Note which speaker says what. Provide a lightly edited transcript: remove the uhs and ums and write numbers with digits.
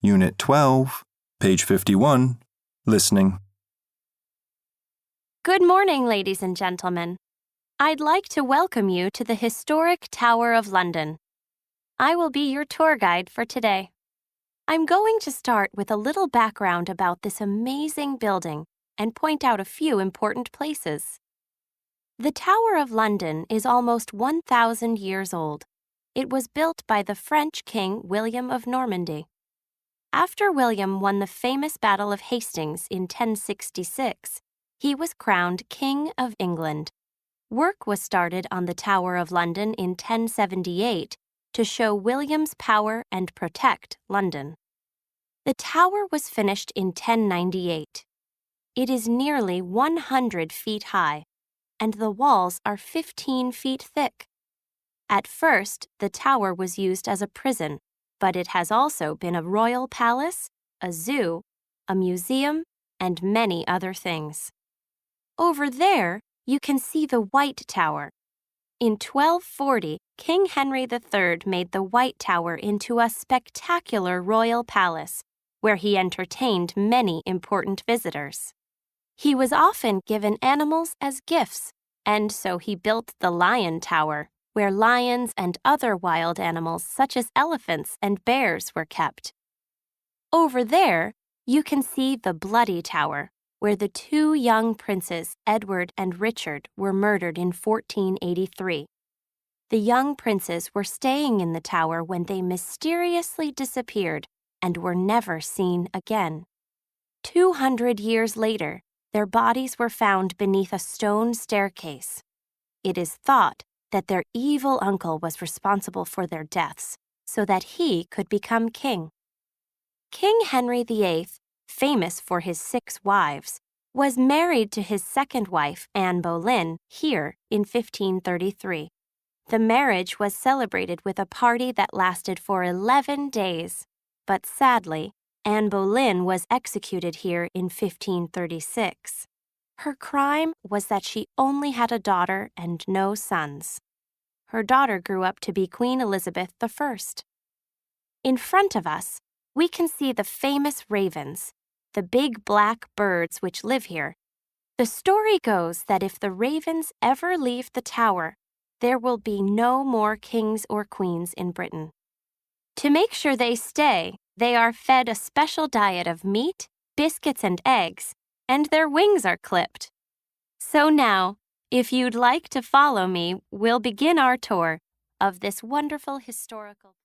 Speaker 1: Unit 12, page 51, Listening.
Speaker 2: Good morning, ladies and gentlemen. I'd like to welcome you to the historic Tower of London. I will be your tour guide for today. I'm going to start with a little background about this amazing building and point out a few important places. The Tower of London is almost 1,000 years old. It was built by the French King William of Normandy. After William won the famous Battle of Hastings in 1066, he was crowned King of England. Work was started on the Tower of London in 1078 to show William's power and protect London. The tower was finished in 1098. It is nearly 100 feet high, and the walls are 15 feet thick. At first, the tower was used as a prison, but it has also been a royal palace, a zoo, a museum, and many other things. Over there, you can see the White Tower. In 1240, King Henry III made the White Tower into a spectacular royal palace, where he entertained many important visitors. He was often given animals as gifts, and so he built the Lion Tower, where lions and other wild animals such as elephants and bears were kept. Over there, you can see the Bloody Tower, where the two young princes, Edward and Richard, were murdered in 1483. The young princes were staying in the tower when they mysteriously disappeared and were never seen again. 200 years later, their bodies were found beneath a stone staircase. It is thought that their evil uncle was responsible for their deaths, so that he could become king. King Henry VIII, famous for his 6 wives, was married to his second wife, Anne Boleyn, here in 1533. The marriage was celebrated with a party that lasted for 11 days, but sadly, Anne Boleyn was executed here in 1536. Her crime was that she only had a daughter and no sons. Her daughter grew up to be Queen Elizabeth I. In front of us, we can see the famous ravens, the big black birds which live here. The story goes that if the ravens ever leave the tower, there will be no more kings or queens in Britain. To make sure they stay, they are fed a special diet of meat, biscuits, and eggs, and their wings are clipped. So now, if you'd like to follow me, we'll begin our tour of this wonderful historical